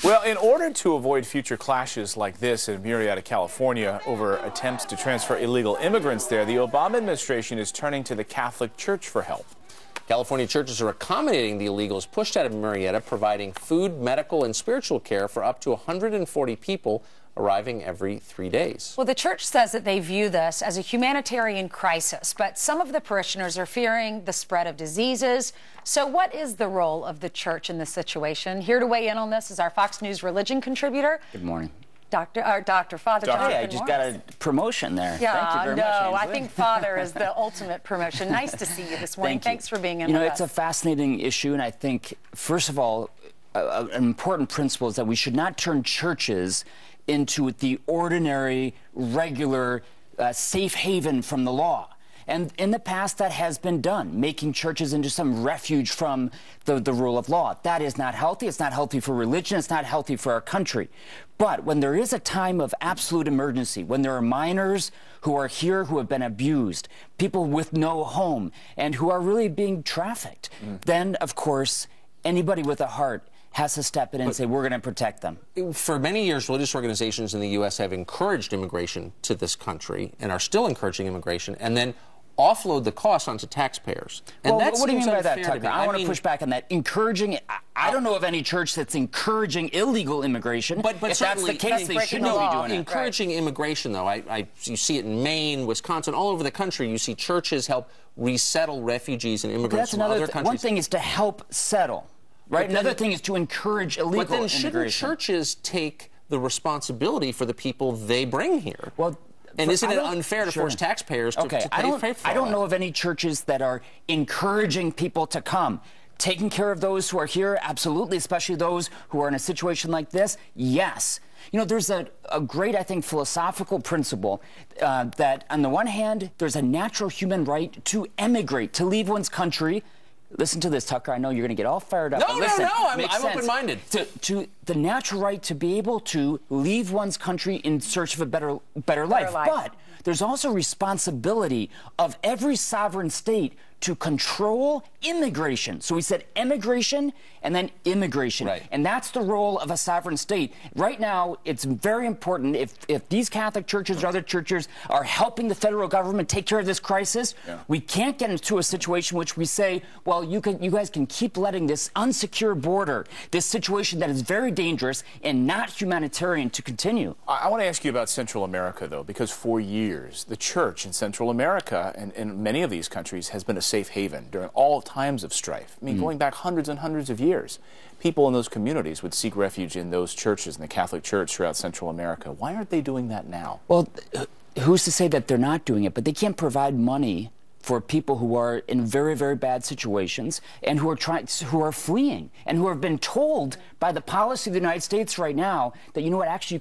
Well, in order to avoid future clashes like this in Murrieta, California, over attempts to transfer illegal immigrants there, the Obama administration is turning to the Catholic Church for help. California churches are accommodating the illegals pushed out of Murrieta, providing food, medical, and spiritual care for up to 140 people arriving every 3 days. Well, the church says that they view this as a humanitarian crisis, but some of the parishioners are fearing the spread of diseases. So what is the role of the church in this situation? Here to weigh in on this is our Fox News religion contributor. Good morning. Father John. Hey, I just got a promotion there. Yeah, Thank you very much, I Ainsley. think Father is the ultimate promotion. Nice to see you this morning. Thanks for being in with us. You know, it's a fascinating issue, and I think, first of all, an important principle is that we should not turn churches into the ordinary, regular, safe haven from the law. And in the past, that has been done, making churches into some refuge from the rule of law. That is not healthy. It's not healthy for religion. It's not healthy for our country. But when there is a time of absolute emergency, when there are minors who are here who have been abused, people with no home, and who are really being trafficked, then, of course, anybody with a heart has to step in and say, we're going to protect them. For many years, religious organizations in the U.S. have encouraged immigration to this country and are still encouraging immigration, and then offload the costs onto taxpayers. And well, that what do you mean by that, seems unfair Tucker? I want to push back on that. Encouraging, I don't know of any church that's encouraging illegal immigration. But if that's the case, they shouldn't be doing it. Encouraging immigration, though, you see it in Maine, Wisconsin, all over the country. You see churches help resettle refugees and immigrants from other countries. One thing is to help settle, right? Another thing is to encourage illegal immigration. But then shouldn't churches take the responsibility for the people they bring here? Well, and isn't it unfair to force taxpayers to pay for it? I don't know of any churches that are encouraging people to come. Taking care of those who are here, absolutely, especially those who are in a situation like this, yes. You know, there's a great, I think, philosophical principle that, on the one hand, there's a natural human right to emigrate, to leave one's country. Listen to this, Tucker. I know you're going to get all fired up. No, I'm open-minded. To the natural right to be able to leave one's country in search of a better life. But there's also responsibility of every sovereign state to control immigration. So we said emigration and then immigration. Right. And that's the role of a sovereign state. Right now, it's very important if these Catholic churches or other churches are helping the federal government take care of this crisis, we can't get into a situation which we say, well, you guys can keep letting this unsecure border, this situation that is very dangerous and not humanitarian, to continue. I want to ask you about Central America, though, because for years, the church in Central America and in many of these countries has been a safe haven during all times of strife. I mean, going back hundreds and hundreds of years, people in those communities would seek refuge in those churches, in the Catholic Church throughout Central America. Why aren't they doing that now? Well, who's to say that they're not doing it? But they can't provide money for people who are in very, very bad situations and who are fleeing and who have been told by the policy of the United States right now that, you know what, actually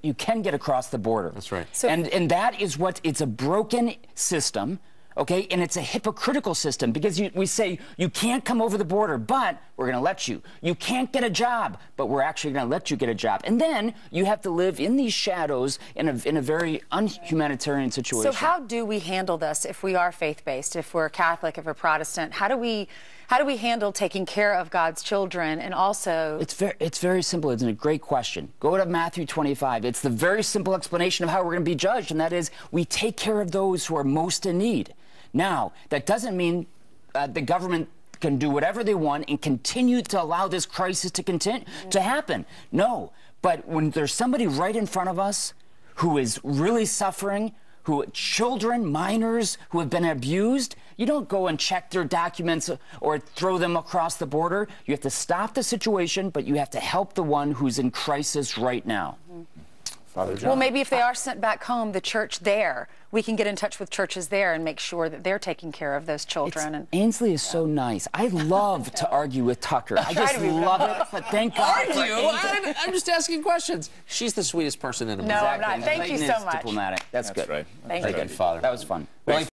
you can get across the border. That's right. So, and that is it's a broken system. Okay, and it's a hypocritical system because we say you can't come over the border, but we're going to let you. You can't get a job, but we're actually going to let you get a job. And then you have to live in these shadows in a very unhumanitarian situation. So how do we handle this if we are faith-based, if we're Catholic, if we're Protestant? How do we handle taking care of God's children and also... It's very simple. It's a great question. Go to Matthew 25. It's the very simple explanation of how we're going to be judged, and that is we take care of those who are most in need. Now, that doesn't mean the government can do whatever they want and continue to allow this crisis to happen. No, but when there's somebody right in front of us who is really suffering, children, minors who have been abused, you don't go and check their documents or throw them across the border. You have to stop the situation, but you have to help the one who's in crisis right now. Father John. Well, maybe if they are sent back home, the church there, we can get in touch with churches there and make sure that they're taking care of those children. Ainsley is so nice. I love to argue with Tucker. I just love it, but thank God for Ainsley. I'm just asking questions. She's the sweetest person in America. No, I'm not. Thank you so much. Diplomatic. That's good. Right. Thank you. Father. That was fun. Thanks.